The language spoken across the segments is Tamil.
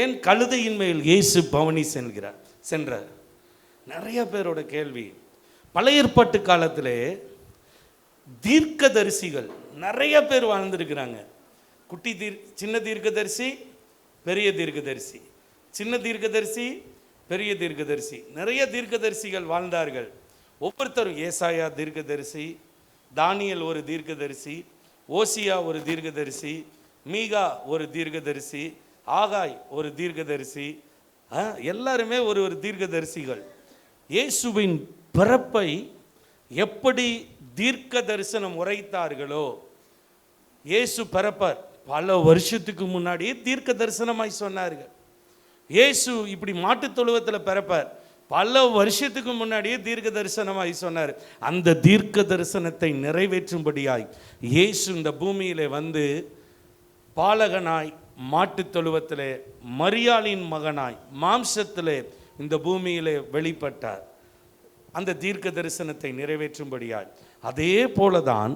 ஏன் கழுதையின் மேல் இயேசு பவனி சென்றார்? நிறைய பேரோட கேள்வி. பழைய ஏற்பாட்டு காலத்திலே தீர்க்கதரிசிகள் நிறைய பேர் வாழ்ந்திருக்கிறாங்க. சின்ன தீர்க்கதரிசி, பெரிய தீர்க்கதரிசி, சின்ன தீர்க்கதரிசி, பெரிய தீர்க்கதரிசி, நிறைய தீர்க்கதரிசிகள் வாழ்ந்தார்கள். ஒவ்வொருத்தரும் ஏசாயா தீர்க்கதரிசி, தானியல் ஒரு தீர்க்கதரிசி, ஓசியா ஒரு தீர்க்கதரிசி, மீகா ஒரு தீர்க்கதரிசி, ஆகாய் ஒரு தீர்க்கதரிசி, எல்லாருமே ஒரு தீர்க்கதரிசிகள். இயேசுவின் பிறப்பை எப்படி தீர்க்க தரிசனம் உரைத்தார்களோ, இயேசு பிறப்பார் பல வருஷத்துக்கு முன்னாடியே தீர்க்க தரிசனமாய் சொன்னார்கள். இயேசு இப்படி மாட்டுத் தொழுவத்தில் பிறப்பார் பல வருஷத்துக்கு முன்னாடியே தீர்க்க தரிசனமாய் சொன்னார். அந்த தீர்க்க தரிசனத்தை நிறைவேற்றும்படியாய் இயேசு இந்த பூமியிலே வந்து பாலகனாய் மாட்டுத் தொழுவத்திலே மரியாளின் மகனாய் மாம்சத்திலே இந்த பூமியிலே வெளிப்பட்டார். அந்த தீர்க்க தரிசனத்தை நிறைவேற்றும்படியாய். அதே போலதான்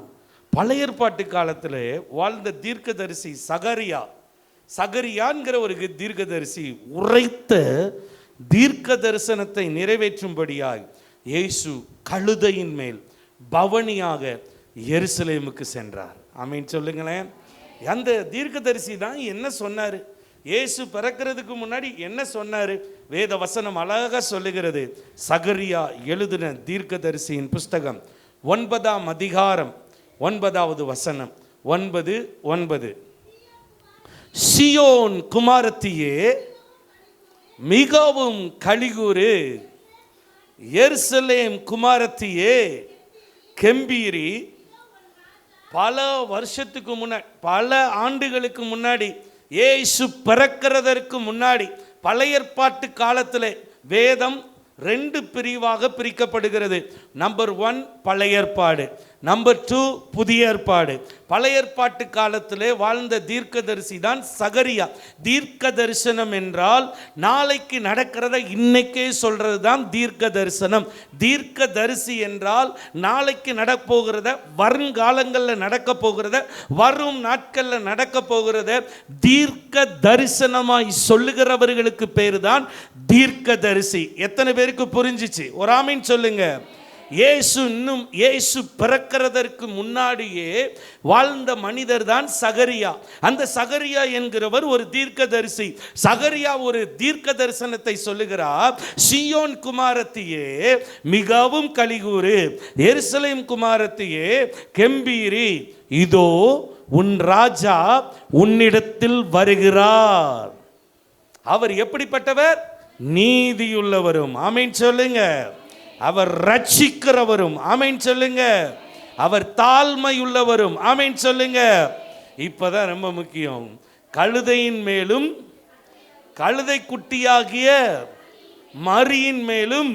பழைய ஏற்பாட்டு காலத்தில் வாழ்ந்த தீர்க்கதரிசி சகரியான்கிற ஒரு தீர்க்கதரிசி உரைத்த தீர்க்க தரிசனத்தை நிறைவேற்றும்படியாய் இயேசு கழுதையின் மேல் பவனியாக எருசலேமுக்கு சென்றார். ஆமென் சொல்லுங்களேன். அந்த தீர்க்கதரிசி தான் என்ன சொன்னார்? இயேசு பிறக்கிறதுக்கு முன்னாடி என்ன சொன்னார்? வேத வசனம் அழகாக சொல்லுகிறது. சகரியா எழுதின தீர்க்கதரிசியின் புஸ்தகம் 9ஆம் அதிகாரம் 9வது வசனம் 9:9. சியோன் குமாரத்தியே மிகவும் களிகூறு, எருசலேம் குமாரத்தியே கெம்பீரி. பல வருஷத்துக்கு முன்னாடி, பல ஆண்டுகளுக்கு முன்னாடி, இயேசு பிறக்கிறதற்கு முன்னாடி பழைய ஏற்பாட்டு காலத்தில் வேதம் 2 பிரிவாக பிரிக்கப்படுகிறது. நம்பர் 1 பழைய ஏற்பாடு, நம்பர் 2 புதிய ஏற்பாடு. பழைய ஏற்பாட்டு காலத்திலே வாழ்ந்த தீர்க்கதரிசி தான் சகரியா. தீர்க்க தரிசனம் என்றால் நாளைக்கு நடக்கிறத இன்னைக்கே சொல்றது தான் தீர்க்க தரிசனம். தீர்க்க தரிசி என்றால் நாளைக்கு நடப்போகிறத, வருங்காலங்களில் நடக்க போகிறத, வரும் நாட்களில் நடக்க போகிறத தீர்க்க தரிசனமாய் சொல்லுகிறவர்களுக்கு பேரு தான் தீர்க்க தரிசி. எத்தனை பேருக்கு புரிஞ்சிச்சு? ஒரு ஆமீன் சொல்லுங்க. இயேசு பிறக்கிறதற்கு முன்னாடியே வாழ்ந்த மனிதர் தான் சகரியா. அந்த சகரியா என்கிறவர் ஒரு தீர்க்கதரிசி. சகரியா ஒரு தீர்க்க தரிசனத்தை சொல்லுகிறார். சியோன் குமாரத்தியே மிகவும் களிகூறு, எருசலேம் குமாரத்தியே கெம்பீரி, இதோ உன் ராஜா உன்னிடத்தில் வருகிறார். அவர் எப்படிப்பட்டவர்? நீதியுள்ளவரும். ஆமென் சொல்லுங்க. அவர் ரட்சிக்கிறவரும். ஆமென் சொல்லுங்க. அவர் தாழ்மையுள்ளவரும். ஆமென் சொல்லுங்க. இப்பதான் ரொம்ப முக்கியம். கழுதையின் மேலும் கழுதை குட்டியாகிய மரியின் மேலும்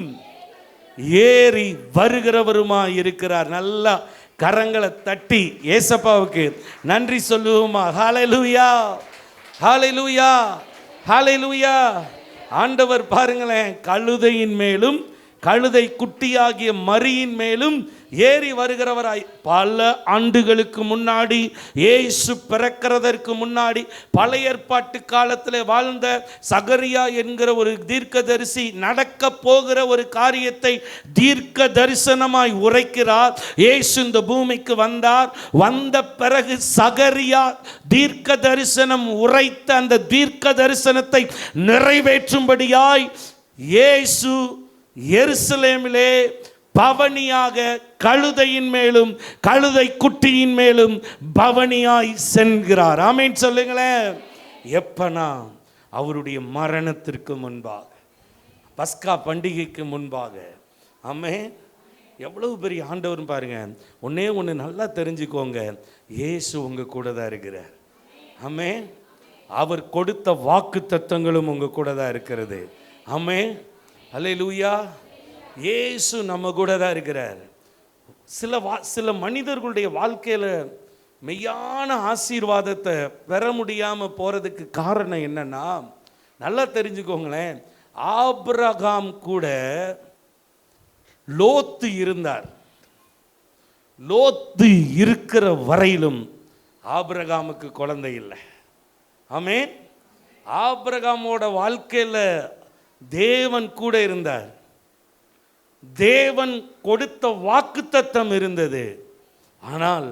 ஏறி வருகிறவருமாய் இருக்கிறார். நல்லா கரங்களை தட்டி ஏசப்பாவுக்கு நன்றி சொல்லுவோமா? ஹல்லேலூயா, ஹல்லேலூயா, ஹல்லேலூயா. ஆண்டவர் பாருங்களேன், கழுதையின் மேலும் கழுதை குட்டியாகிய மரியின் மேலும் ஏறி வருகிறவராய். பல ஆண்டுகளுக்கு முன்னாடி, இயேசு பிறக்கிறதற்கு முன்னாடி பழைய ஏற்பாட்டு காலத்தில் வாழ்ந்த சகரியா என்கிற ஒரு தீர்க்கதரிசி நடக்க போகிற ஒரு காரியத்தை தீர்க்க தரிசனமாய் உரைக்கிறார். இயேசு இந்த பூமிக்கு வந்தார். வந்த பிறகு சகரியா தீர்க்க தரிசனம் உரைத்த அந்த தீர்க்க தரிசனத்தை நிறைவேற்றும்படியாய் இயேசு எருசலேமிலே பவனியாக கழுதையின் மேலும் கழுதை குட்டியின் மேலும் பவனியாய் சென்றார். ஆமென் சொல்லுங்களேன். எப்பனா? அவருடைய மரணத்திற்கு முன்பாக, பஸ்கா பண்டிகைக்கு முன்பாக. ஆமென். எவ்வளவு பெரிய ஆண்டவர் பாருங்க. ஒன்று நல்லா தெரிஞ்சுக்கோங்க, இயேசு உங்க கூட தான் இருக்கிறார். ஆமென். அவர் கொடுத்த வாக்கு தத்தங்களும் உங்க கூட தான் இருக்கிறது. ஆமென். அல்லேலூயா. இயேசு நம்ம கூட தான் இருக்கிறார். சில மனிதர்களுடைய வாழ்க்கையில் மெய்யான ஆசீர்வாதத்தை பெற முடியாமல் போகிறதுக்கு காரணம் என்னன்னா, நல்லா தெரிஞ்சுக்கோங்களேன். ஆபிரகாம் கூட லோத்து இருந்தார். லோத்து இருக்கிற வரையிலும் ஆபிரகாமுக்கு குழந்தை இல்லை. ஆமென். ஆபிரகாமோட வாழ்க்கையில தேவன் கூட இருந்தார். தேவன் கொடுத்த வாக்குத்தத்தம் இருந்தது, ஆனால்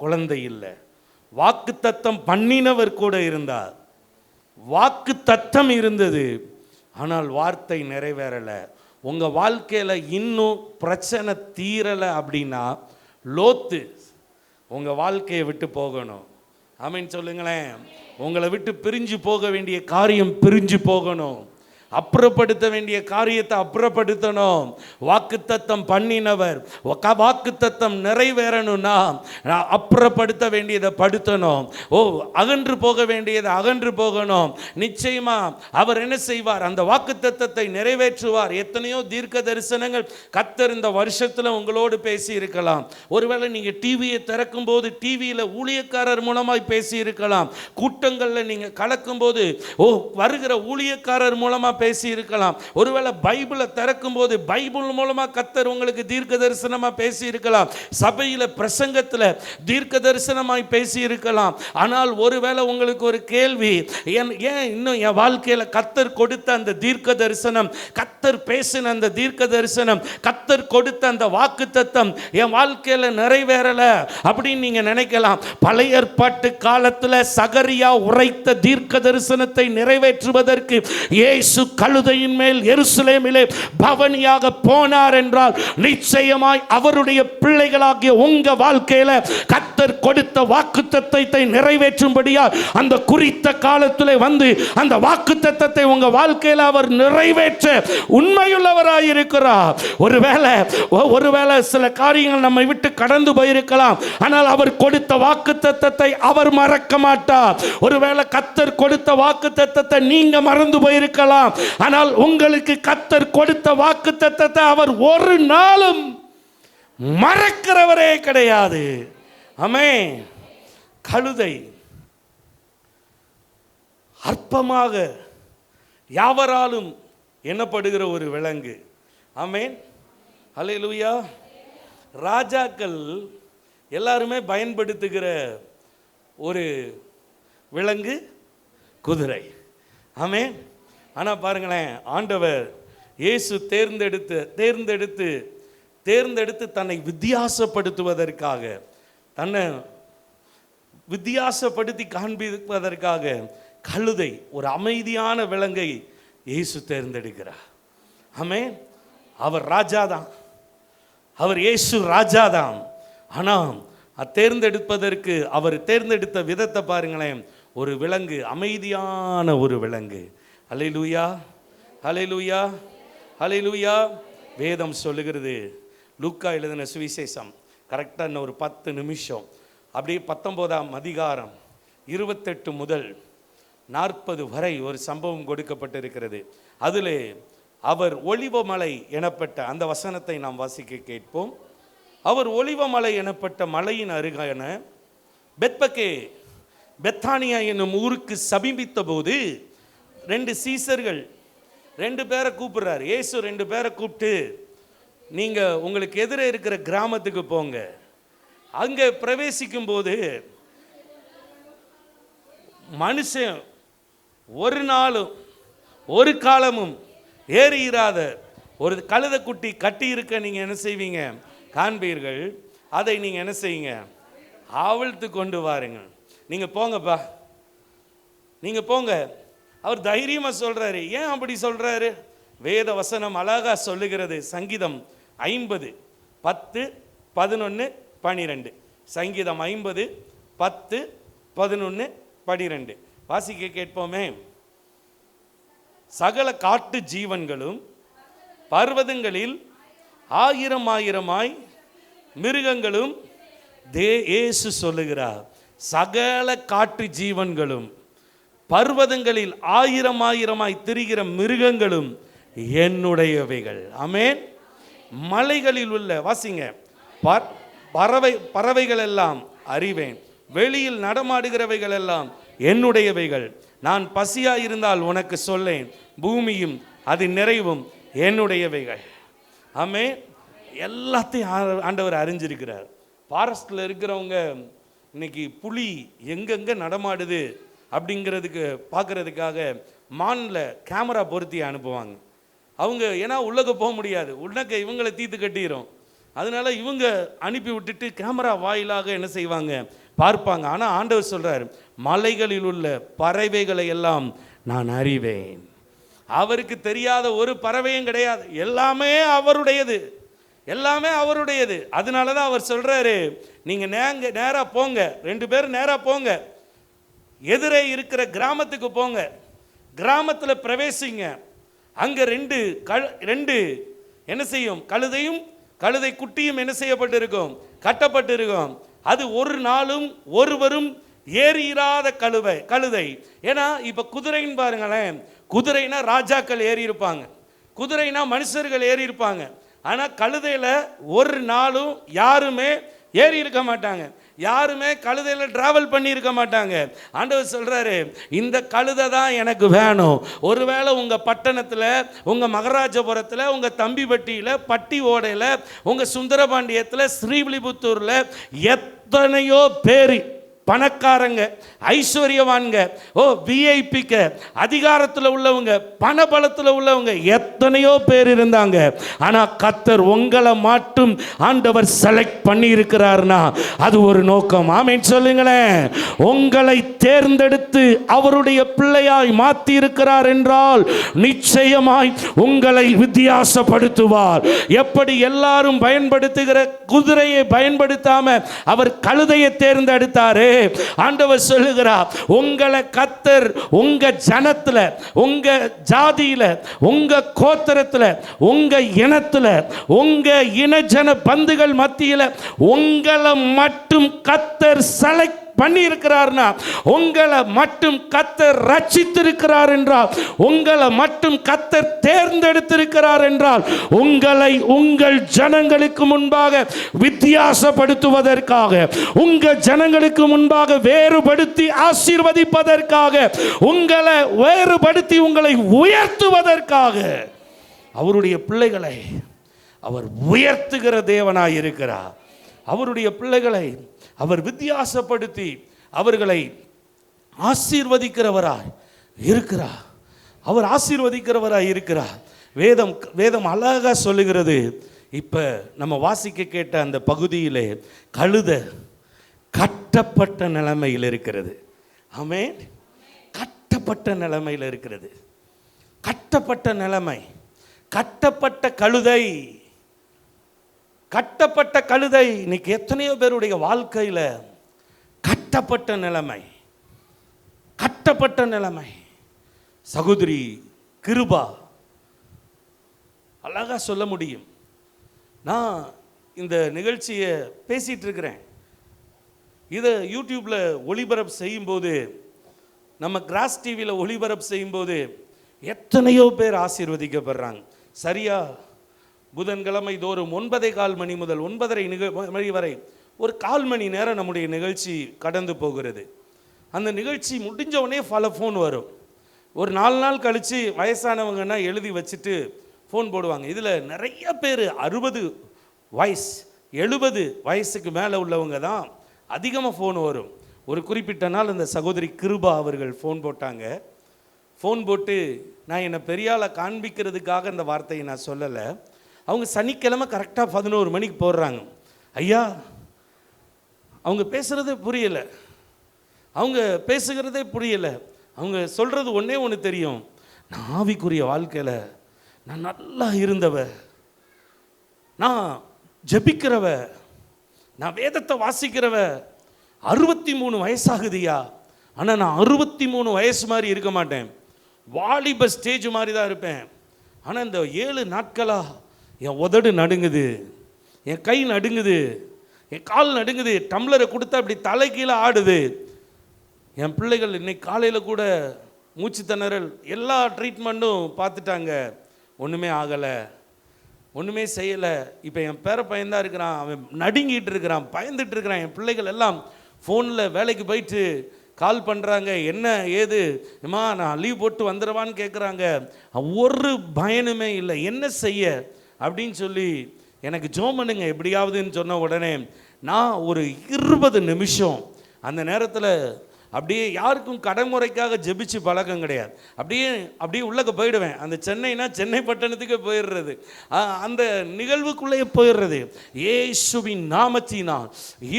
குழந்தை இல்லை. வாக்குத்தத்தம் பண்ணினவர் கூட இருந்தார். வாக்குத்தத்தம் இருந்தது, ஆனால் வார்த்தை நிறைவேறலை. உங்கள் வாழ்க்கையில் இன்னும் பிரச்சனை தீரலை அப்படின்னா லோத்து உங்கள் வாழ்க்கையை விட்டு போகணும். ஆமீன் சொல்லுங்களேன். உங்களை விட்டு பிரிஞ்சு போக வேண்டிய காரியம் பிரிஞ்சு போகணும். அப்புறப்படுத்த வேண்டிய காரியத்தை அப்புறப்படுத்தணும். வாக்குத்தத்தம் பண்ணினவர், வாக்குத்தத்தம் நிறைவேறணும்னா அப்புறப்படுத்த வேண்டியதை படுத்தணும். அகன்று போக வேண்டியதை அகன்று போகணும். நிச்சயமா அவர் என்ன செய்வார்? அந்த வாக்குத்தத்தத்தை நிறைவேற்றுவார். எத்தனையோ தீர்க்க தரிசனங்கள் கர்த்தர் இந்த வருஷத்தில் உங்களோடு பேசி இருக்கலாம். ஒருவேளை நீங்கள் டிவியை திறக்கும் போது டிவியில் ஊழியக்காரர் மூலமாய் பேசி இருக்கலாம். கூட்டங்களில் நீங்கள் கலக்கும் போது வருகிற ஊழியக்காரர் மூலமாக பேசி இருக்கலாம். ஒருவேளை பைபிளை திறக்கும் போது பைபிள் மூலமா கர்த்தர் உங்களுக்கு தீர்க்க தரிசனமா பேசி இருக்கலாம். சபையில பிரசங்கத்தில் தீர்க்க தரிசனமாய் பேசி இருக்கலாம். ஆனால் ஒருவேளை உங்களுக்கு ஒரு கேள்வி, ஏன் இன்னும் என் வாழ்க்கையில கர்த்தர் கொடுத்த அந்த தீர்க்க தரிசனம், கர்த்தர் பேசின அந்த தீர்க்க தரிசனம், கர்த்தர் கொடுத்த அந்த வாக்குத்தத்தம் என் வாழ்க்கையில நிறைவேறல அப்படின்னு நீங்க நினைக்கலாம். பழைய ஏற்பாட்டு காலத்தில் சகரியா உரைத்த தீர்க்க தரிசனத்தை நிறைவேற்றுவதற்கு இயேசு கழுதையின் மேல் எருசலேமிலே பவனியாக போனார் என்றால் நிச்சயமாய் அவருடைய பிள்ளைகளாகிய உங்க வாழ்க்கையில கர்த்தர் கொடுத்த வாக்குத்தத்தத்தை நிறைவேற்றும்படியா அந்த குறித்த காலத்திலே வந்து அந்த வாக்குத்தத்தத்தை உங்க வாழ்க்கையில அவர் நிறைவேற்ற உண்மையுள்ளவராய் இருக்கிறார். ஒருவேளை சில காரியங்கள் நம்மை விட்டு கடந்து போயிருக்கலாம், ஆனால் அவர் கொடுத்த வாக்குத்தத்தத்தை அவர் மறக்க மாட்டார். ஒருவேளை கர்த்தர் கொடுத்த வாக்குத்தத்தத்தை நீங்க மறந்து போயிருக்கலாம், ஆனால் உங்களுக்கு கர்த்தர் கொடுத்த வாக்குத்தத்தத்தை அவர் ஒரு நாளும் மறக்கிறவரே கிடையாது. ஆமென். கழுதை அற்பமாக யாவராலும் எண்ணப்படுகிற ஒரு விலங்கு. ஆமென். அல்லேலூயா. ராஜாக்கள் எல்லாருமே பயன்படுத்துகிற ஒரு விலங்கு குதிரை. ஆமென். ஆனால் பாருங்களேன், ஆண்டவர் இயேசு தேர்ந்தெடுத்து தன்னை வித்தியாசப்படுத்துவதற்காக, தன்னை வித்தியாசப்படுத்தி காண்பிப்பதற்காக கழுதை, ஒரு அமைதியான விலங்கை இயேசு தேர்ந்தெடுக்கிறார். ஆமென். அவர் ராஜாதான், அவர் இயேசு ராஜாதான். ஆனால் தேர்ந்தெடுப்பதற்கு அவர் தேர்ந்தெடுத்த விதத்தை பாருங்களேன். ஒரு விலங்கு, அமைதியான ஒரு விலங்கு. அல்லேலூயா, அல்லேலூயா, அல்லேலூயா. வேதம் சொல்லுகிறது, லூக்கா எழுதின சுவிசேஷம் கரெக்டாக இன்னும் ஒரு 10 நிமிஷம், அப்படியே 19ஆம் அதிகாரம் 28 முதல் 40 வரை ஒரு சம்பவம் கொடுக்கப்பட்டிருக்கிறது. அதிலே அவர் ஒலிவமலை எனப்பட்ட அந்த வசனத்தை நாம் வாசிக்க கேட்போம். அவர் ஒலிவமலை எனப்பட்ட மலையின் அருகான பெத்தானியா என்னும் ஊருக்கு சமீபித்த போது 2 சீசர்கள் 2 பேரை கூப்பிடுறாரு. இயேசு 2 பேரை கூப்பிட்டு, நீங்கள் உங்களுக்கு எதிரே இருக்கிற கிராமத்துக்கு போங்க. அங்கே பிரவேசிக்கும் போது மனுஷன் ஒரு நாளும் ஒரு காலமும் ஏறியிராத ஒரு கழுதை குட்டி கட்டி இருக்க நீங்கள் என்ன செய்வீங்க? காண்பீர்கள். அதை நீங்கள் என்ன செய்யுங்க? ஆவழ்த்து கொண்டு வாருங்க. நீங்கள் போங்கப்பா, நீங்கள் போங்க. அவர் தைரியமாக சொல்கிறாரு. ஏன் அப்படி சொல்கிறாரு? வேத வசனம் அழகாக சொல்லுகிறது. சங்கீதம் 50 10 11 12. சங்கீதம் 50 10 11 12 வாசிக்க கேட்போமே. சகல காட்டு ஜீவன்களும் பர்வதங்களில் 1000 மிருகங்களும் இயேசு சொல்லுகிறார். சகல காட்டு ஜீவன்களும் பர்வதங்களில் 1000 திரிகிற மிருகங்களும் என்னுடையவைகள். ஆமென். மலைகளில் உள்ள வாசிங்க, பறவைகள் எல்லாம் அறிவேன், வெளியில் நடமாடுகிறவைகள் எல்லாம் என்னுடையவைகள். நான் பசியா இருந்தால் உனக்கு சொல்லேன், பூமியும் அது நிறைவும் என்னுடையவைகள். ஆமென். எல்லாத்தையும் ஆண்டவர் அறிஞ்சிருக்கிறார். ஃபாரஸ்டில் இருக்கிறவங்க இன்னைக்கு புலி எங்கெங்கே நடமாடுது அப்படிங்கிறதுக்கு பார்க்குறதுக்காக மானில் கேமரா பொருத்தி அனுப்புவாங்க. அவங்க ஏன்னா உள்ளக்க போக முடியாது, உள்ளக்க இவங்களை தீர்த்து கட்டிடும். அதனால இவங்க அனுப்பி விட்டுட்டு கேமரா வாயிலாக என்ன செய்வாங்க, பார்ப்பாங்க. ஆனால் ஆண்டவர் சொல்கிறார், மலைகளில் உள்ள பறவைகளை எல்லாம் நான் அறிவேன். அவருக்கு தெரியாத ஒரு பறவையும் கிடையாது, எல்லாமே அவருடையது, எல்லாமே அவருடையது. அதனால தான் அவர் சொல்கிறாரு, நீங்கள் நேராக போங்க, 2 பேரும் நேராக போங்க, எதிரே இருக்கிற கிராமத்துக்கு போங்க, கிராமத்தில் பிரவேசிங்க. அங்கே 2 என்ன செய்யும், கழுதையும் கழுதை குட்டியும் என்ன செய்யப்பட்டிருக்கும், கட்டப்பட்டிருக்கும். அது ஒரு நாளும் ஒருவரும் ஏறியிராத கழுதை. ஏன்னா இப்போ குதிரைன்னு பாருங்களேன், குதிரைனா ராஜாக்கள் ஏறி இருப்பாங்க, குதிரைனா மனுஷர்கள் ஏறி இருப்பாங்க. ஆனால் கழுதையில் ஒரு நாளும் யாருமே ஏறி இருக்க மாட்டாங்க, யாருமே கழுதையில் டிராவல் பண்ணி இருக்க மாட்டாங்க. ஆண்டவர் சொல்கிறாரு, இந்த கழுதை தான் எனக்கு வேணும். ஒருவேளை உங்கள் பட்டணத்தில், உங்கள் மகராஜபுரத்தில், உங்கள் தம்பிப்பட்டியில், பட்டி ஓடையில், உங்கள் சுந்தரபாண்டியத்தில், ஸ்ரீவில்லிபுத்தூரில் எத்தனையோ பேர் பணக்காரங்க, ஐஸ்வர்யவான்க, விஐபிக்க, அதிகாரத்தில் உள்ளவங்க, பணபலத்தில் உள்ளவங்க எத்தனையோ பேர் இருந்தாங்க. ஆனால் கர்த்தர் உங்களை மட்டும் ஆண்டவர் செலக்ட் பண்ணி இருக்கிறார்னா அது ஒரு நோக்கம். ஆமென் சொல்லுங்களேன். உங்களை தேர்ந்தெடுத்து அவருடைய பிள்ளையாய் மாற்றி இருக்கிறார் என்றால் நிச்சயமாய் உங்களை வித்தியாசப்படுத்துவார். எப்படி எல்லாரும் பயன்படுத்துகிற குதிரையை பயன்படுத்தாம அவர் கழுதையை தேர்ந்தெடுத்தாரு, ஆண்டவர் சொல்லுகிறார், உங்களை கர்த்தர் உங்க ஜனத்துல, உங்க ஜாதியில, உங்க கோத்திரத்துல, உங்க இனத்துல, உங்க இனஜன பந்துகள் மத்தியில உங்களை மட்டும் கர்த்தர் செலக்ட் பண்ணி இருக்கிறார்னா, உங்களை மட்டும் கர்த்தர் ரட்சித்திருக்கிறார் என்றால், உங்களை மட்டும் கர்த்தர் தேர்ந்தெடுத்திருக்கிறார் என்றால், உங்களை உங்கள் ஜனங்களுக்கு முன்பாக வித்தியாசப்படுத்துவதற்காக, உங்கள் ஜனங்களுக்கு முன்பாக வேறுபடுத்தி ஆசீர்வதிப்பதற்காக, உங்களை வேறுபடுத்தி உங்களை உயர்த்துவதற்காக அவருடைய பிள்ளைகளை அவர் உயர்த்துகிற தேவனாய் இருக்கிறார். அவருடைய பிள்ளைகளை அவர் வித்தியாசப்படுத்தி அவர்களை ஆசீர்வதிக்கிறவராய் இருக்கிறார். அவர் ஆசீர்வதிக்கிறவராய் இருக்கிறார். வேதம் அழகாக சொல்லுகிறது. இப்போ நம்ம வாசிக்க கேட்ட அந்த பகுதியிலே கழுதை கட்டப்பட்ட நிலைமையில் இருக்கிறது. ஆமென். கட்டப்பட்ட நிலைமையில் இருக்கிறது. கட்டப்பட்ட நிலைமை, கட்டப்பட்ட கழுதை, கட்டப்பட்ட கழுதை. இன்னைக்கு எத்தனையோ பேருடைய வாழ்க்கையில் கட்டப்பட்ட நிலைமை, கட்டப்பட்ட நிலைமை. சகோதரி கிருபா அழகா சொல்ல முடியும். நான் இந்த நிகழ்ச்சியை பேசிட்டு இருக்கிறேன், இதை யூடியூப்ல ஒளிபரப்பு செய்யும்போது, நம்ம கிராஸ் டிவியில் ஒளிபரப்பு செய்யும்போது எத்தனையோ பேர் ஆசீர்வதிக்கப்படுறாங்க. சரியா புதன்கிழமை தோறும் 9:15 மணி முதல் 9:30 மணி வரை ஒரு 1/4 மணி நேரம் நம்முடைய நிகழ்ச்சி கடந்து போகிறது. அந்த நிகழ்ச்சி முடிஞ்ச உடனே பல ஃபோன் வரும். ஒரு 4 நாள் கழித்து வயசானவங்கன்னா எழுதி வச்சுட்டு ஃபோன் போடுவாங்க. இதில் நிறைய பேர் 60 வயசு 70 வயசுக்கு மேலே உள்ளவங்க தான் அதிகமாக ஃபோன் வரும். ஒரு குறிப்பிட்ட நாள் அந்த சகோதரி கிருபா அவர்கள் ஃபோன் போட்டாங்க. ஃபோன் போட்டு, நான் என்னை பெரியாளை காண்பிக்கிறதுக்காக இந்த வார்த்தையை நான் சொல்லலை, அவங்க சனிக்கிழமை கரெக்டாக 11 மணிக்கு போடுறாங்க. ஐயா, அவங்க பேசுகிறதே புரியலை, அவங்க பேசுகிறதே புரியலை. அவங்க சொல்கிறது ஒன்றே ஒன்று தெரியும், நான் ஆவிக்குரிய வாழ்க்கையில் நான் நல்லா இருந்தவ, நான் ஜெபிக்கிறவ, நான் வேதத்தை வாசிக்கிறவ, 63 வயசாகுதியா, ஆனால் நான் 63 வயசு மாதிரி இருக்க மாட்டேன், வாலிப ஸ்டேஜ் மாதிரி தான் இருப்பேன். ஆனால் இந்த 7 நாட்களாக என் உதடு நடுங்குது, என் கை நடுங்குது, என் கால் நடுங்குது, டம்ளரை கொடுத்தா இப்படி தலை கீழே ஆடுது. என் பிள்ளைகள் இன்னைக்கு காலையில் கூட மூச்சு திணறல், எல்லா ட்ரீட்மெண்ட்டும் பார்த்துட்டாங்க, ஒன்றுமே ஆகலை, ஒன்றுமே செய்யலை. இப்போ என் பேர பையன்தான் இருக்கிறான், அவன் நடுங்கிட்டு இருக்கிறான், பயந்துட்டு இருக்கிறான். என் பிள்ளைகள் எல்லாம் ஃபோனில் வேலைக்கு போயிட்டு கால் பண்ணுறாங்க, என்ன ஏது அம்மா நான் லீவ் போட்டு வந்துடுவான்னு கேட்குறாங்க. ஒரு பயனுமே இல்லை, என்ன செய்ய அப்படின்னு சொல்லி எனக்கு ஜோம் பண்ணுங்க எப்படியாவதுன்னு சொன்ன உடனே நான் ஒரு 20 நிமிஷம் அந்த நேரத்தில் அப்படியே யாருக்கும் கடைமுறைக்காக ஜெபிச்சு பழக்கம் கிடையாது. அப்படியே உள்ளக்க போயிடுவேன். அந்த சென்னைனா சென்னை பட்டணத்துக்கே போயிடுறது, அந்த நிகழ்வுக்குள்ளேயே போயிடுறது. இயேசுவின் நாமத்தினால்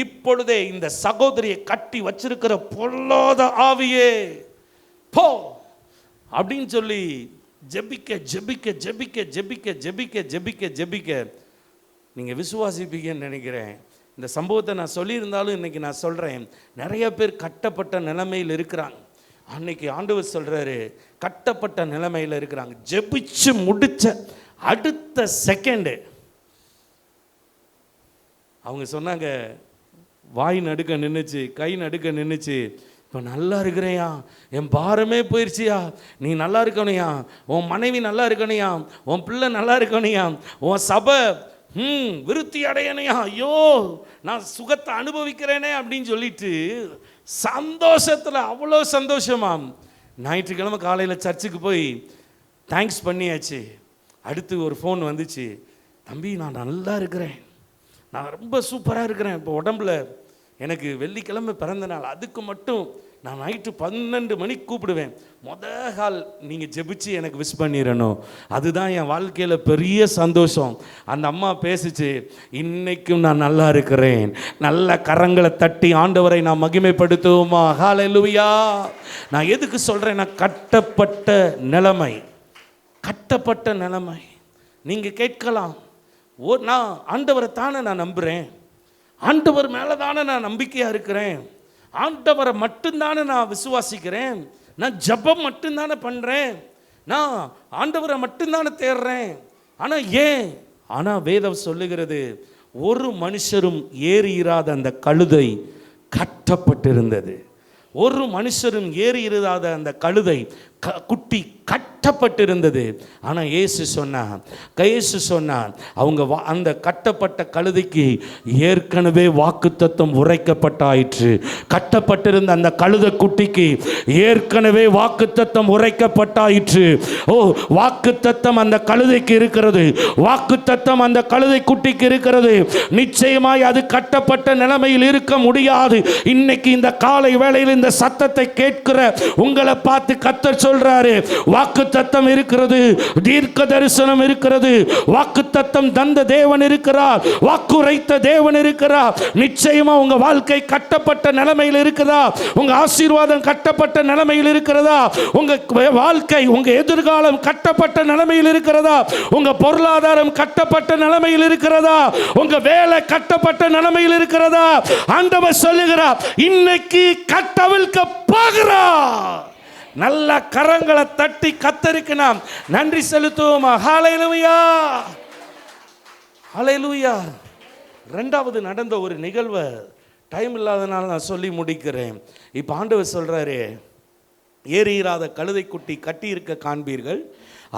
இப்பொழுதே இந்த சகோதரியை கட்டி வச்சிருக்கிற பொல்லாத ஆவியே போ அப்படின்னு சொல்லி ஜெபிக்க ஜெபிக்க ஜெபிக்க ஜெபிக்க ஜெபிக்க ஜெபிக்க ஜெபிக்க நீங்கள் விசுவாசிப்பீங்கன்னு நினைக்கிறேன். இந்த சம்பவத்தை நான் சொல்லியிருந்தாலும் இன்றைக்கி நான் சொல்கிறேன், நிறைய பேர் கட்டப்பட்ட நிலைமையில் இருக்கிறாங்க. அன்னைக்கு ஆண்டவர் சொல்கிறாரு, கட்டப்பட்ட நிலைமையில் இருக்கிறாங்க. ஜெபிச்சு முடித்த அடுத்த செகண்டு அவங்க சொன்னாங்க, வாய் நடுக்க நின்றுச்சு, கை நடுக்க நின்றுச்சு, இப்போ நல்லா இருக்கிறேயா, என் பாரமே போயிடுச்சியா, நீ நல்லா இருக்கணையா, உன் மனைவி நல்லா இருக்கணையா, உன் பிள்ளை நல்லா இருக்கணையா, உன் சபை விருத்தி அடையணையா, ஐயோ நான் சுகத்தை அனுபவிக்கிறேனே அப்படின்னு சொல்லிட்டு சந்தோஷத்தில் அவ்வளோ சந்தோஷமாம். ஞாயிற்றுக்கிழமை காலையில் சர்ச்சுக்கு போய் தேங்க்ஸ் பண்ணியாச்சு. அடுத்து ஒரு ஃபோன் வந்துச்சு, தம்பி நான் நல்லா இருக்கிறேன், நான் ரொம்ப சூப்பராக இருக்கிறேன், இப்போ உடம்புல எனக்கு வெள்ளிக்கிழமை பிறந்த நாள், அதுக்கு மட்டும் நான் நைட்டு 12 மணிக்கு கூப்பிடுவேன், கால் நீங்கள் ஜெபிச்சு எனக்கு விஷ் பண்ணிடணும், அதுதான் என் வாழ்க்கையில் பெரிய சந்தோஷம். அந்த அம்மா பேசிச்சு, இன்னைக்கும் நான் நல்லா இருக்கிறேன். நல்ல கரங்களை தட்டி ஆண்டவரை நான் மகிமைப்படுத்துவோமா? ஹல்லேலூயா. நான் எதுக்கு சொல்கிறேன்னா, கட்டப்பட்ட நிலைமை, கட்டப்பட்ட நிலைமை. நீங்கள் கேட்கலாம், நான் ஆண்டவரை தானே நான் நம்புகிறேன், ஆண்டவர் மேலே தானே நான் நம்பிக்கையாக இருக்கிறேன், ஆண்டவரை மட்டும்தானே நான் விசுவாசிக்கிறேன், நான் ஜெபம் மட்டும்தானே பண்ணுறேன், நான் ஆண்டவரை மட்டும்தானே தேடுறேன், ஆனால் ஏன்? ஆனால் வேதம் சொல்லுகிறது, ஒரு மனுஷரும் ஏறியிராத அந்த கழுதை கட்டப்பட்டிருந்தது. ஒரு மனுஷரும் ஏறியிராத அந்த கழுதை குட்டி கட்டப்பட்டிருந்தது. ஆனால் இயேசு சொன்னார், அவங்க அந்த கட்டப்பட்ட கழுதைக்கு ஏற்கனவே வாக்குத்தத்தம் உரைக்கப்பட்டாயிற்று. கட்டப்பட்டிருந்த அந்த கழுதை குட்டிக்கு ஏற்கனவே வாக்குத்தத்தம் உரைக்கப்பட்டாயிற்று. ஓ, வாக்குத்தத்தம் அந்த கழுதைக்கு இருக்கிறது, வாக்குத்தத்தம் அந்த கழுதை குட்டிக்கு இருக்கிறது. நிச்சயமாய் அது கட்டப்பட்ட நிலைமையில் இருக்க முடியாது. இன்னைக்கு இந்த காலை வேளையில் இந்த சத்தத்தை கேட்கிற உங்களை பார்த்து கர்த்தர் சொல்றாரு, வாக்குத்தத்தம் இருக்கிறது, தீர்க்க தரிசனம் இருக்கிறது, வாக்குத்தத்தம் தந்த தேவன் இருக்கிறார், வாக்குரைத்த தேவன் இருக்கிறார். நிச்சயமா உங்க வாழ்க்கை கட்டப்பட்ட நிலைமையில் இருக்குதா? உங்க ஆசீர்வாதம் கட்டப்பட்ட நிலைமையில் இருக்கிறதா? உங்க வாழ்க்கை, உங்க எதிர்காலம் கட்டப்பட்ட நிலைமையில் இருக்கிறதா? உங்க பொருளாதாரம் கட்டப்பட்ட நிலைமையில் இருக்கிறதா? உங்க வேலை கட்டப்பட்ட நிலைமையில் இருக்கிறதா? ஆண்டவர் சொல்லுகிறார், இன்னைக்கு கட்டவிழ்க்க போகிறார். நல்ல கரங்களை தட்டி கர்த்தருக்கு நாம் நன்றி செலுத்துவோமா? ஹல்லேலூயா, ஹல்லேலூயா. ரெண்டாவது நடந்த ஒரு நிகழ்வை டைம் இல்லாதனால நான் சொல்லி முடிக்கிறேன். இப்போ ஆண்டவர் சொல்றாரு, ஏறியிராத கழுதை குட்டி கட்டி இருக்க காண்பீர்கள்,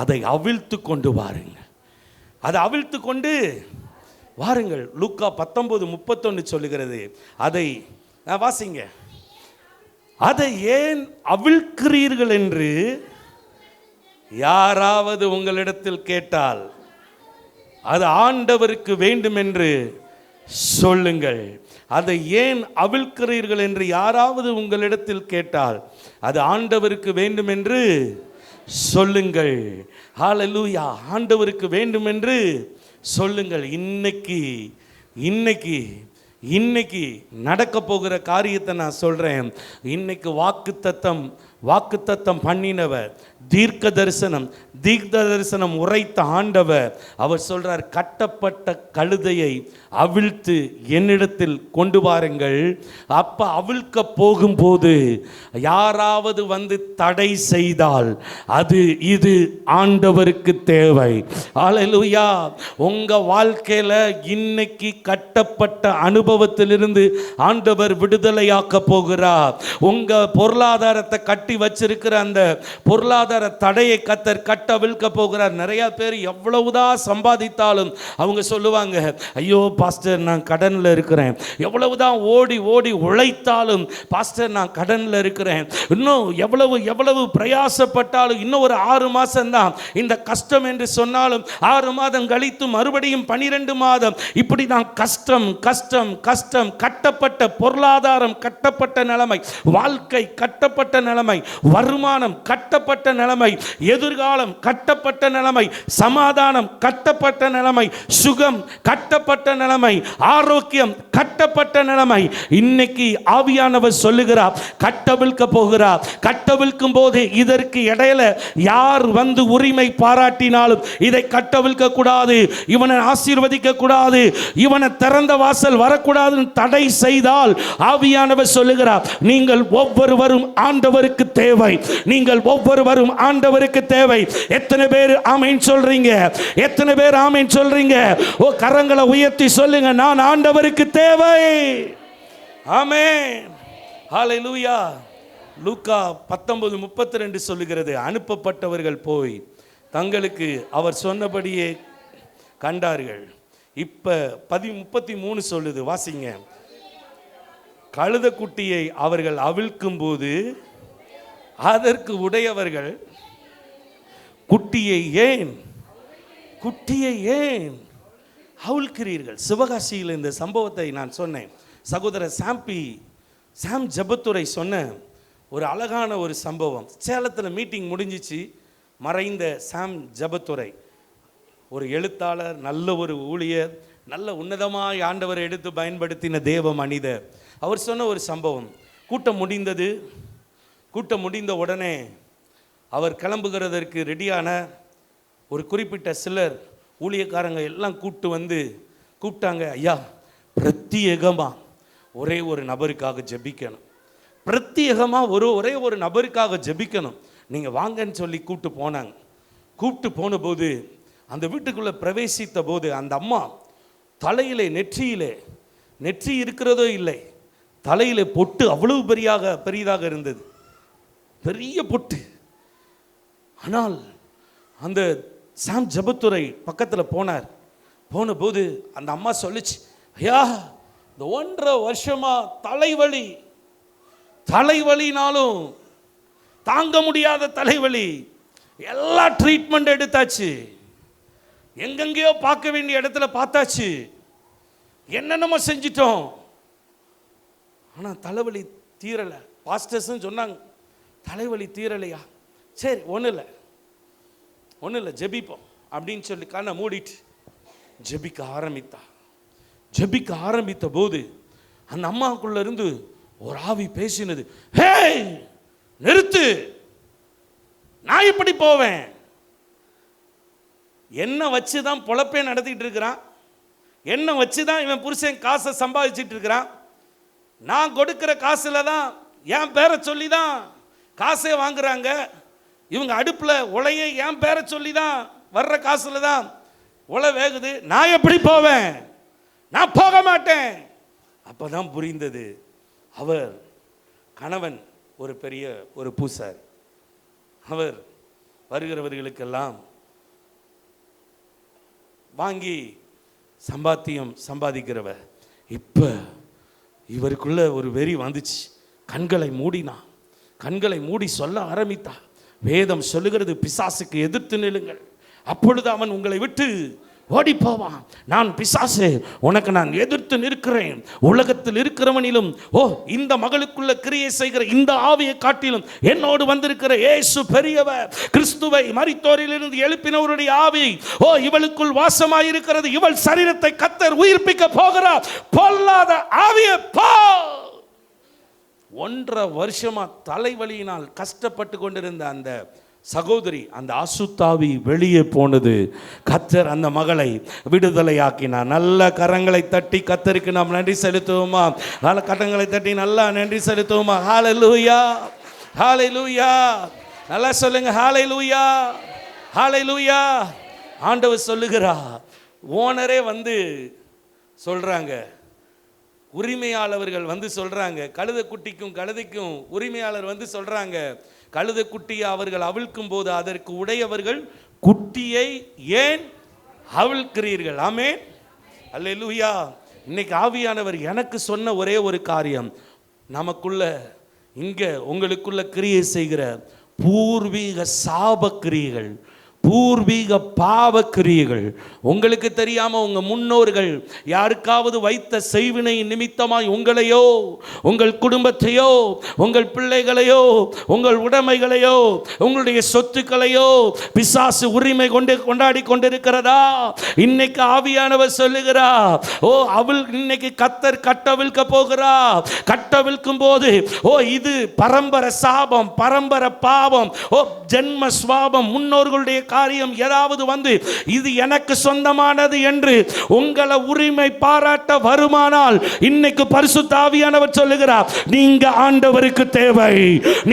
அதை அவிழ்த்து கொண்டு வாருங்கள், அதை அவிழ்த்து கொண்டு வாருங்கள். லூக்கா 19:31 சொல்லுகிறது. அதை வாசிங்க. அதை ஏன் அவிழ்க்கிறீர்கள் என்று யாராவது உங்களிடத்தில் கேட்டால் அது ஆண்டவருக்கு வேண்டும் என்று சொல்லுங்கள். அதை ஏன் அவிழ்க்கிறீர்கள் என்று யாராவது உங்களிடத்தில் கேட்டால் அது ஆண்டவருக்கு வேண்டும் என்று சொல்லுங்கள். ஹல்லேலூயா. ஆண்டவருக்கு வேண்டும் என்று சொல்லுங்கள். இன்னைக்கு நடக்க போகிற காரியத்தை நான் சொல்றேன். இன்னைக்கு வாக்குத்தத்தம் பண்ணினவர், தீர்க்க தரிசனம் உரைத்த ஆண்டவர், அவர் சொல்றார், கட்டப்பட்ட கழுதையை அவிழ்த்து என்னிடத்தில் கொண்டு வாருங்கள். அப்ப அவிழ்க்க போகும்போது யாராவது வந்து தடை செய்தால் இது ஆண்டவருக்கு தேவை. ஹல்லேலூயா. உங்க வாழ்க்கையில இன்னைக்கு கட்டப்பட்ட அனுபவத்திலிருந்து ஆண்டவர் விடுதலையாக்க போகிறார். உங்க பொருளாதாரத்தை கட்டி வச்சிருக்கிற அந்த பொருளாதார தடையை கத்தர் கட்டவிழ்க்க போகிறார். நிறைய பேர் எவ்வளவுதான் சம்பாதித்தாலும் அவங்க சொல்லுவாங்க, ஐயோ பாஸ்டர் நான் கடனில் இருக்கிறேன். எவ்வளவுதான் ஓடி ஓடி உழைத்தாலும் பாஸ்டர் நான் கடனில் இருக்கிறேன். இன்னும் எவ்வளவு பிரயாசப்பட்டாலும் இன்னும் ஒரு 6 மாதம் தான் இந்த கஷ்டம் என்று சொன்னாலும் 6 மாதம் கழித்து மறுபடியும் 12 மாதம் இப்படி தான் கஷ்டம் கஷ்டம் கஷ்டம். கட்டப்பட்ட பொருளாதாரம், கட்டப்பட்ட நிலைமை, வாழ்க்கை கட்டப்பட்ட நிலைமை, வருமானம் கட்டப்பட்ட நிலைமை, எதிர்காலம் கட்டப்பட்ட நிலைமை, சமாதானம் கட்டப்பட்ட நிலைமை, சுகம் கட்டப்பட்ட நிலைமை, ஆரோக்கியம் கட்டப்பட்ட நிலைமை. இன்னைக்கு ஆவியானவர் சொல்லுகிறார், கட்டவிழ்க்க போகிறார். கட்டவிழ்க்கும் போது இதற்கு இடையில யார் வந்து உரிமை பாராட்டினாலும் இதை கட்டவிழ்க்க கூடாது, இவனை ஆசீர்வதிக்க கூடாது, இவனை திறந்த வாசல் வரக்கூடாதுன்னு தடை செய்தால் ஆவியானவர் சொல்லுகிறார், நீங்கள் ஒவ்வொருவரும் ஆண்டவருக்கு தேவை. நீங்கள் ஒவ்வொருவரும் ஆண்டவருக்கு தேவை. எத்தனை பேர் ஆமென் சொல்றீங்க? எத்தனை பேர் ஆமென் சொல்றீங்க? ஓ, கரங்களை உயர்த்தி சொல்லுங்க, நான் ஆண்டவருக்கு தேவை. ஆமென், ஹல்லேலூயா. லூக்கா 19:32 சொல்லுகிறது, அனுப்பப்பட்டவர்கள் போய் தங்களுக்கு அவர் சொன்னபடியே கண்டார்கள். இப்ப 33 சொல்லுது, வாசிங்க. கழுத குட்டியை அவர்கள் அவிழ்க்கும் போது அதற்கு உடையவர்கள் குட்டியை ஏன் அவிழ்க்கிறீர்கள்? சிவகாசியில் இந்த சம்பவத்தை நான் சொன்னேன். சகோதரர் சாம் ஜெபத்துரை சொன்ன ஒரு அழகான ஒரு சம்பவம். சேலத்தில் மீட்டிங் முடிஞ்சிச்சு. மறைந்த சாம் ஜெபத்துரை ஒரு எழுத்தாளர், நல்ல ஒரு ஊழியர், நல்ல உன்னதமாக ஆண்டவரை எடுத்து பயன்படுத்தின தேவ மனிதர். அவர் சொன்ன ஒரு சம்பவம். கூட்டம் முடிந்த உடனே அவர் கிளம்புகிறதற்கு ரெடியான ஒரு குறிப்பிட்ட சிலர் ஊழியக்காரங்க எல்லாம் கூப்பிட்டாங்க, ஐயா பிரத்யேகமாக ஒரே ஒரு நபருக்காக ஜெபிக்கணும், பிரத்யேகமாக ஒரே ஒரு நபருக்காக ஜெபிக்கணும், நீங்கள் வாங்கன்னு சொல்லி கூப்பிட்டு போன போது அந்த வீட்டுக்குள்ளே பிரவேசித்த போது அந்த அம்மா தலையிலே நெற்றி இருக்கிறதோ இல்லை, தலையிலே பொட்டு அவ்வளவு பெரியதாக இருந்தது, பெரிய பொட்டு. ஆனால் அந்த சாம் ஜெபத்துரை பக்கத்தில் போன போது அந்த அம்மா சொல்லிச்சு, ஐயா இந்த 1.5 வருஷமா தலைவலினாலும் தாங்க முடியாத தலைவலி, எல்லா ட்ரீட்மெண்ட் எடுத்தாச்சு, எங்கெங்கேயோ பார்க்க வேண்டிய இடத்துல பார்த்தாச்சு, என்னென்னமோ செஞ்சிட்டோம், ஆனால் தலைவலி தீரலை. பாஸ்டர்ஸும் சொன்னாங்க, தலைவலி தீரலையா, சரி ஒன்றும் இல்லை ஜெபிப்போம் அப்படின்னு சொல்லி கண்ணை மூடிட்டு ஜெபிக்க ஆரம்பித்த போது அந்த அம்மாக்குள்ள இருந்து ஒரு ஆவி பேசினது, ஹே நிறுத்து, நான் இப்படி போவேன், என்ன வச்சு தான் பொழப்பே நடத்திட்டு இருக்கிறான், என்ன வச்சு தான் இவன் புருஷன் காசை சம்பாதிச்சிட்டு இருக்கிறான், நான் கொடுக்கிற காசுல தான் என் பேரை சொல்லி தான் காசே வாங்குறாங்க, இவங்க அடுப்பில் உலையை என் பேரை சொல்லி தான் வர்ற காசுல தான் உலை வேகுது, நான் எப்படி போவேன், நான் போக மாட்டேன். அப்பதான் புரிந்தது, அவர் கணவன் ஒரு பூசாரி, அவர் வருகிறவர்களுக்கெல்லாம் வாங்கி சம்பாதிக்கிறவர். இப்ப இவருக்குள்ள ஒரு வெறி வந்துச்சு. கண்களை மூடி சொல்ல ஆரம்பித்தா, வேதம் சொல்லுகிறது, பிசாசுக்கு எதிர்த்து நில்லுங்கள், அப்பொழுது அவன் உங்களை விட்டு ஓடி போவான். நான் பிசாசு, உனக்கு நான் எதிர்த்து நிற்கிறேன். உலகத்தில் இருக்கிறவனிலும் இந்த மகளுக்குள்ள கிரியை செய்கிற இந்த ஆவியை காட்டிலும் என்னோடு வந்திருக்கிற இயேசு பெரியவர். கிறிஸ்துவை மரித்தோரிலிருந்து எழுப்பினவருடைய ஆவி இவளுக்குள் வாசமாயிருக்கிறது. இவள் சரீரத்தை கர்த்தர் உயிர்ப்பிக்க போகிறார். பொல்லாத ஆவியை போ. 1.5 வருஷமா தலைவலியினால் கஷ்டப்பட்டு கொண்டிருந்த அந்த சகோதரி, அந்த அசுத்தாவி வெளியே போனது. கர்த்தர் அந்த மகளை விடுதலையாக்கினார். நல்ல கரங்களை தட்டி கர்த்தருக்கு நாம் நன்றி செலுத்துவோமா? நல்ல கரங்களை தட்டி நல்லா நன்றி செலுத்துவோமா? ஹல்லேலூயா, ஹல்லேலூயா. நல்லா சொல்லுங்க, ஹல்லேலூயா, ஹல்லேலூயா. ஆண்டவர் சொல்லுகிறார், ஓனரே வந்து சொல்றாங்க, உரிமையாளர்கள் வந்து சொல்றாங்க, கழுதை குட்டிக்கும் கழுதைக்கும் உரிமையாளர் வந்து சொல்றாங்க, கழுதை குட்டியை அவர்கள் அவிழ்க்கும் போது அதற்கு உடையவர்கள் குட்டியை ஏன் அவிழ்க்கிறீர்கள்? ஆமென், அல்லேலூயா. இன்னைக்கு ஆவியானவர் எனக்கு சொன்ன ஒரே ஒரு காரியம், நமக்குள்ள இங்க உங்களுக்குள்ள கிரியை செய்கிற பூர்வீக சாப கிரியைகள், பூர்வீக பாவ கிரியைகள், உங்களுக்கு தெரியாம உங்க முன்னோர்கள் யாருக்காவது வைத்த செய்வினை நிமித்தமாய் உங்களையோ உங்கள் குடும்பத்தையோ உங்கள் பிள்ளைகளையோ உங்கள் உடைமைகளையோ உங்களுடைய சொத்துக்களையோ பிசாசு உரிமை கொண்டாடி கொண்டிருக்கிறதா? இன்னைக்கு ஆவியானவர் சொல்லுகிறா, ஓ அவள் இன்னைக்கு கத்தர் கட்டவிழ்க்க போகிறா. கட்டவிழ்க்கும் போது ஓ இது பரம்பரை சாபம், பரம்பரை பாவம், ஓ ஜென்ம சுவாபம், முன்னோர்களுடைய காரியம் ஏதாவது வந்து இது எனக்கு சொந்தமானது என்று உங்களை உரிமை பாராட்ட வருமானால், இன்னைக்கு பரிசுத்த ஆவியானவர் சொல்லுகிறார், நீங்க ஆண்டவருக்கு தேவை,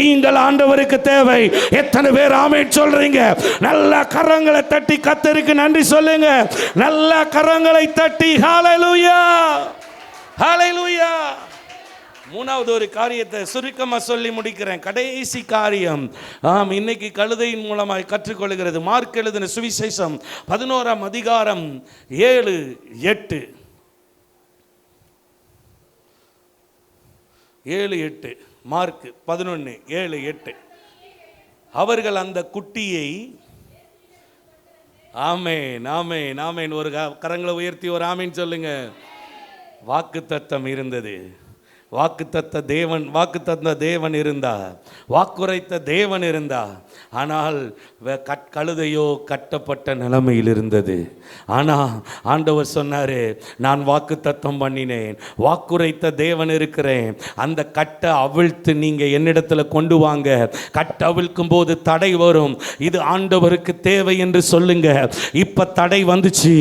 நீங்கள் ஆண்டவருக்கு தேவை. எத்தனை பேர் ஆமென் சொல்றீங்க? நல்ல கரங்களை தட்டி கர்த்தருக்கு நன்றி சொல்லுங்க. நல்ல கரங்களை தட்டி ஹல்லேலூயா, ஹல்லேலூயா. மூணாவது ஒரு காரியத்தை சுருக்கமாக சொல்லி முடிக்கிறேன், கடைசி காரியம். இன்னைக்கு கழுதையின் மூலமாக கற்றுக்கொள்கிறது. மார்க் எழுதின சுவிசேஷம் 11ஆம் அதிகாரம் 7-8 மார்க் 11:7-8. அவர்கள் அந்த குட்டியை, ஆமென் ஆமென் ஆமென், ஒரு கரங்களை உயர்த்தி ஒரு ஆமென் சொல்லுங்க. வாக்குத்தத்தம் இருந்தது, வாக்குத்தத்த தேவன் இருந்தா, வாக்குரைத்த தேவன் இருந்தா. ஆனால் கழுதையோ கட்டப்பட்ட நிலைமையில் இருந்தது. ஆனால் ஆண்டவர் சொன்னாரு, நான் வாக்குத்தத்தம் பண்ணினேன், வாக்குரைத்த தேவன் இருக்கிறேன், அந்த கட்டை அவிழ்த்து நீங்க என்னிடத்துல கொண்டு வாங்க. கட்டை அவிழ்க்கும் போது தடை வரும், இது ஆண்டவருக்கு தேவை என்று சொல்லுங்க. இப்ப தடை வந்துச்சு,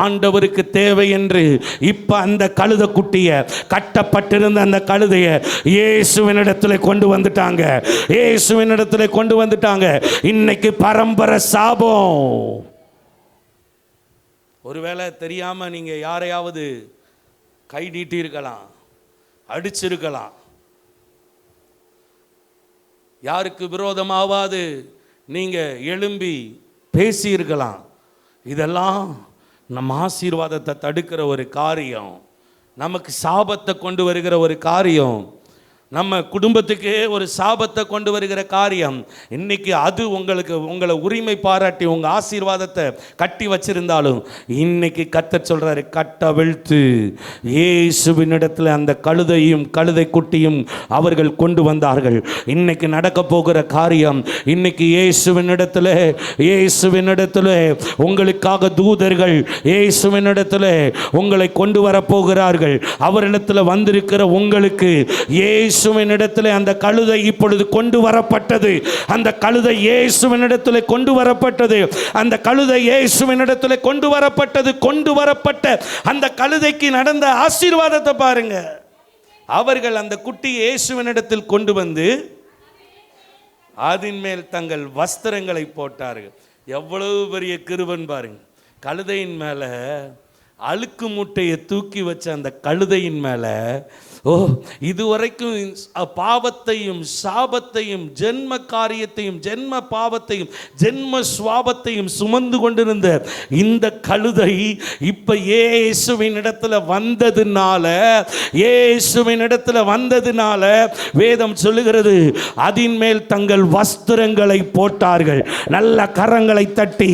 ஆண்டவருக்கு தேவை என்று இப்ப அந்த கழுதை குட்டிய, கட்டப்பட்டிருந்த அந்த கழுதைய இயேசுவினிடத்துல கொண்டு வந்துட்டாங்க, இயேசுவினிடத்துல கொண்டு வந்துட்டாங்க. இன்னைக்கு பரம்பரை சாபம். ஒருவேளை தெரியாம நீங்க யாரையாவது கை நீட்டி இருக்கலாம், அடிச்சிருக்கலாம், யாருக்கு விரோதமாவது நீங்க எழும்பி பேசி இருக்கலாம். இதெல்லாம் நம்ம ஆசீர்வாதத்தை தடுக்கிற ஒரு காரியம், நமக்கு சாபத்தை கொண்டு வருகிற ஒரு காரியம், நம்ம குடும்பத்துக்கே ஒரு சாபத்தை கொண்டு வருகிற காரியம். இன்னைக்கு அது உங்களை உரிமை பாராட்டி உங்க ஆசீர்வாதத்தை கட்டி வச்சிருந்தாலும், இன்னைக்கு கர்த்தர் சொல்றாரு, கட்டவிழ்த்து இயேசுவினிடத்தில் அந்த கழுதையும் கழுதை குட்டியும் அவர்கள் கொண்டு வந்தார்கள். இன்னைக்கு நடக்க போகிற காரியம், இன்னைக்கு இயேசுவினிடத்தில் உங்களுக்காக தூதர்கள் இயேசுவினிடத்தில் உங்களை கொண்டு வர போகிறார்கள். அவரிடத்தில் வந்திருக்கிற உங்களுக்கு இயேசுவினிடத்தில் அந்த கழுதை இப்பொழுது கொண்டு வரப்பட்டது. அந்த கழுதை இயேசுவினிடத்தில் கொண்டு வரப்பட்டது. அந்த கழுதை இயேசுவினிடத்தில் கொண்டு வரப்பட்டது. கொண்டு வரப்பட்ட அந்த கழுதைக்கு நடந்த ஆசீர்வாதத்தை பாருங்க. அவர்கள் அந்த குட்டி இயேசுவினிடத்தில் கொண்டு வந்து அதன் மேல் தங்கள் வஸ்திரங்களை போட்டார்கள். எவ்வளவு பெரிய கிருபை பாருங்க. கழுதையின் மேல அழுக்கு மூட்டையை தூக்கி வச்ச அந்த கழுதையின் மேல, ஓ இதுவரைக்கும் பாவத்தையும் சாபத்தையும் ஜென்ம காரியத்தையும் ஜென்ம பாவத்தையும் ஜென்ம சுவாபத்தையும் சுமந்து கொண்டிருந்த இந்த கழுதை இப்ப இயேசுவின் இடத்துல வந்ததுனால வேதம் சொல்லுகிறது, அதின் மேல் தங்கள் வஸ்திரங்களை போட்டார்கள். நல்ல கரங்களை தட்டி,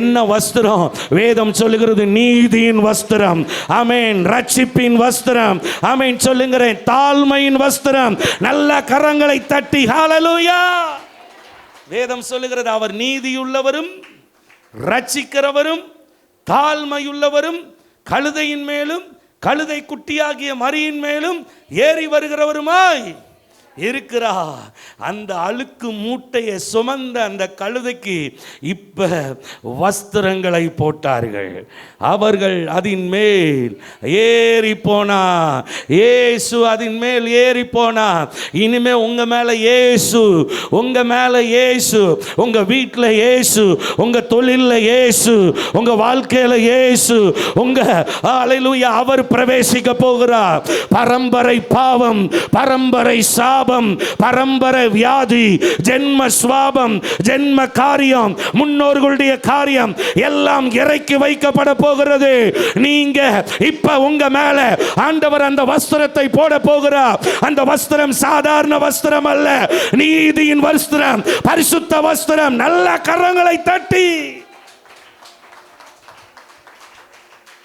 என்ன வஸ்திரம்? வேதம் சொல்லுகிறது, நீதியின் வஸ்திரம். ஆமென். ரட்சிப்பின் வஸ்திரம். ஆமென் சொல்லுங்க. தாழ்மையின் வஸ்திரம். நல்ல கரங்களை தட்டி ஹல்லேலூயா. வேதம் சொல்லுகிறது, அவர் நீதியுள்ளவரும் ரட்சிக்கிறவரும் தாழ்மையுள்ளவரும் கழுதையின் மேலும் கழுதை குட்டியாகிய மரியின் மேலும் ஏறி வருகிறவருமாய் இருக்கிறா. அந்த அழுக்கு மூட்டையை சுமந்த அந்த கழுதைக்கு இப்ப வஸ்திரங்களை போட்டார்கள். அவர்கள் அதன் மேல் ஏறி போனா. இயேசு அதன் மேல் ஏறி போனா. இனிமே உங்க மேல இயேசு, உங்க மேல இயேசு, உங்க வீட்டில் இயேசு, உங்க தொழில்ல இயேசு, உங்க வாழ்க்கையில இயேசு, உங்க அல்லேலூயா அவர் பிரவேசிக்க போகிறார். பரம்பரை பாவம், பரம்பரை சாபம், பரம்பரை வியாதி, ஜென்ம சுவாபம், ஜென்ம காரியம், முன்னோர்களுடைய காரியம் எல்லாம் இறக்கி வைக்கப்பட போகிறது. நீங்க இப்ப உங்க மேல ஆண்டவர் அந்த வஸ்திரத்தை போட போகிறார். அந்த வஸ்திரம் சாதாரண வஸ்திரம் அல்ல, நீதியின் வஸ்திரம், பரிசுத்த வஸ்திரம். நல்ல கரங்களை தட்டி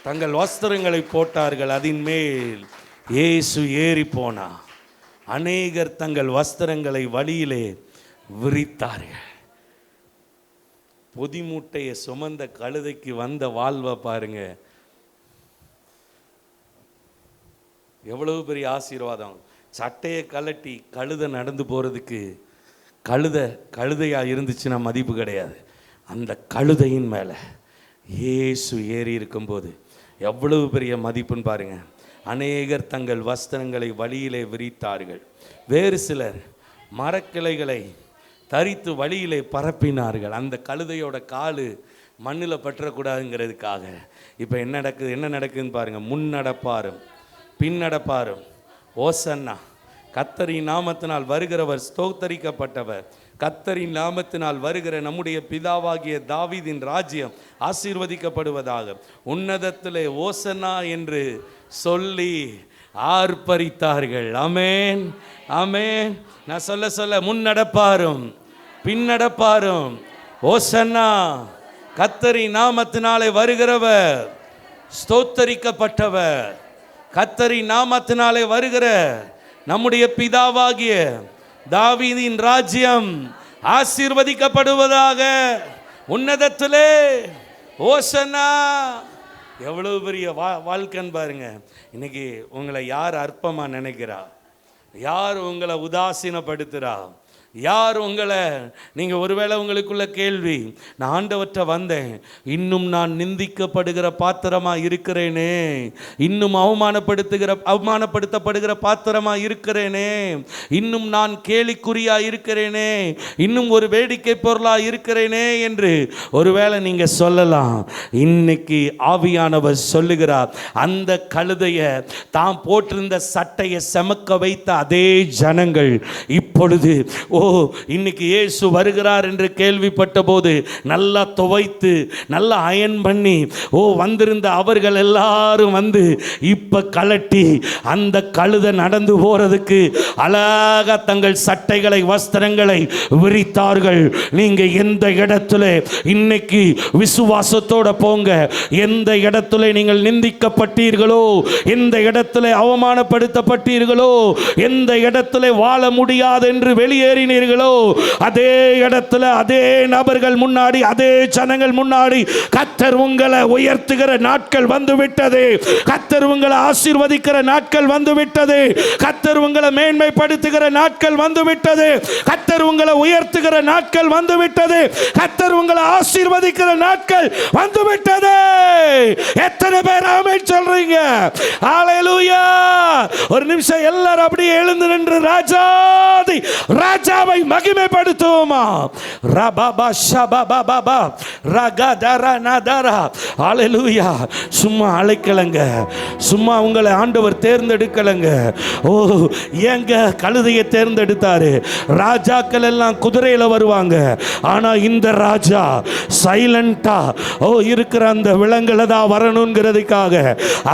தங்கள் வஸ்திரங்களை போட்டார்கள். அதன் மேல் இயேசு ஏறி போனா. அநேகர் தங்கள் வஸ்திரங்களை வழியிலே விரித்தார்கள். பொதி மூட்டையை சுமந்த கழுதைக்கு வந்த வாழ்வை பாருங்க, எவ்வளவு பெரிய ஆசீர்வாதம். சட்டையை கலட்டி கழுதை நடந்து போறதுக்கு, கழுதையா இருந்துச்சுன்னா மதிப்பு கிடையாது. அந்த கழுதையின் மேல இயேசு ஏறி இருக்கும்போது எவ்வளவு பெரிய மதிப்புன்னு பாருங்க. அநேகர் தங்கள் வஸ்திரங்களை வழியிலே விரித்தார்கள். வேறு சிலர் மரக்கிளைகளை தரித்து வழியிலே பரப்பினார்கள். அந்த கழுதையோட காலு மண்ணில் பற்றக்கூடாதுங்கிறதுக்காக. இப்போ என்ன நடக்குதுன்னு பாருங்க. முன் நடப்பாரும் பின் நடப்பாரும் ஓசன்னா, கர்த்தரின் நாமத்தினால் வருகிறவர் ஸ்தோத்தரிக்கப்பட்டவர், கர்த்தரின் நாமத்தினால் வருகிற நம்முடைய பிதாவாகிய தாவீதின் ராஜ்யம் ஆசீர்வதிக்கப்படுவதாக, உன்னதத்திலே ஓசன்னா என்று சொல்லி ஆர்ப்பரித்தார்கள். ஆமென், ஆமென். நான் சொல்ல முன்னடப்பாரும் பின்னடப்பாரும் ஓசன்னா, கர்த்தரின் நாமத்தினாலே வருகிறவர் ஸ்தோத்தரிக்கப்பட்டவர், கர்த்தரின் நாமத்தினாலே வருகிற நம்முடைய பிதாவாகிய தாவீதின் ராஜ்யம் ஆசீர்வதிக்கப்படுவதாக, உன்னதத்திலே ஓசன்னா. எவ்வளவு பெரிய வாழ்க்கைன்னு பாருங்க. இன்னைக்கு உங்களை யார் அற்பமா நினைக்கிறா? யார் உங்களை உதாசீனப்படுத்துறா? யார் உங்களை, நீங்கள் ஒருவேளை உங்களுக்குள்ள கேள்வி, நான் ஆண்டவற்றை வந்தேன், இன்னும் நான் நிந்திக்கப்படுகிற பாத்திரமாக இருக்கிறேனே, இன்னும் அவமானப்படுத்தப்படுகிற பாத்திரமாக இருக்கிறேனே, இன்னும் நான் கேலிக்குறியாக இருக்கிறேனே, இன்னும் ஒரு வேடிக்கை பொருளாக இருக்கிறேனே என்று ஒருவேளை நீங்கள் சொல்லலாம். இன்னைக்கு ஆவியானவர் சொல்லுகிறார், அந்த கழுதையை தான் போட்டிருந்த சட்டையை செமக்க வைத்த அதே ஜனங்கள் இப்பொழுது இன்னைக்கு இயேசு வருகிறார் என்று கேள்விப்பட்ட போது நல்லா துவைத்து நல்லா அயன் பண்ணி வந்திருந்த அவர்கள் எல்லாரும் வந்து இப்ப கலட்டி அந்த கழுதை நடந்து போறதுக்கு அழகா தங்கள் சட்டைகளை வஸ்திரங்களை விரித்தார்கள். நீங்க எந்த இடத்துல இன்னைக்கு விசுவாசத்தோட போங்க. எந்த இடத்துல நீங்கள் நிந்திக்கப்பட்டீர்களோ, எந்த இடத்துல அவமானப்படுத்தப்பட்டீர்களோ, எந்த இடத்துல வாழ முடியாது என்று வெளியேறின அதே இடத்துல அதே நபர்கள் முன்னாடி, அதே ஜனங்கள் முன்னாடி கர்த்தர் உங்களை உயர்த்துகிற நாட்கள் வந்துவிட்டது. கர்த்தர் உங்களை ஆசீர்வதிக்கிற நாட்கள் வந்துவிட்டது. கர்த்தர் உங்களை மேன்மைப்படுத்துகிற நாட்கள் வந்துவிட்டது. கர்த்தர் உங்களை உயர்த்துகிற நாட்கள் வந்துவிட்டது. கர்த்தர் உங்களை ஆசீர்வதிக்கிற நாட்கள் வந்துவிட்டது. எத்தனை பேர் ஆமென் சொல்றீங்க? ஹல்லேலூயா. ஒரு நிமிஷம் எல்லாரும் அப்படியே எழுந்து நின்று ராஜாதி ராஜாவை மகிமைப்படுத்துவோமா? ரபாபா ஷபாபாபா ரகதர நதரா. ஹல்லேலூயா. சும்மா அழைக்கலங்க, சும்மா உங்களை ஆண்டவர் தேர்ந்தெடுக்கலங்க. ஏங்க கழுதையை தேர்ந்தெடுத்தாரு? ராஜாக்கள் எல்லாம் குதிரையில வருவாங்க, ஆனா இந்த ராஜா சைலண்டா இருக்கிற அந்த விலங்குல தான் வரணுங்கிறதுக்காக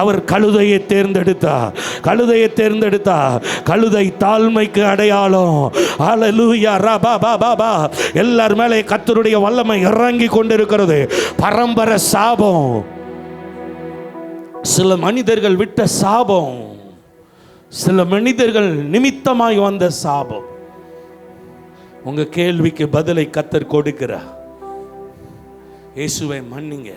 அவர் கழுதையை தேர்ந்தெடுத்தா. கழுதை தாழ்மைக்கு அடையாளம். ஹல்லேலூயா. ரபாபாபா. எல்லார் மேலே கர்த்தருடைய வல்லமை இறங்கி கொண்டிருக்கிறது. பரம்பரை சாபம், சில மனிதர்கள் விட்ட சாபம், சில மனிதர்கள் நிமித்தமாய் வந்த சாபம். உங்க கேள்விக்கு பதிலை கர்த்தர் கொடுக்கிறார். இயேசுவை மன்னிங்க.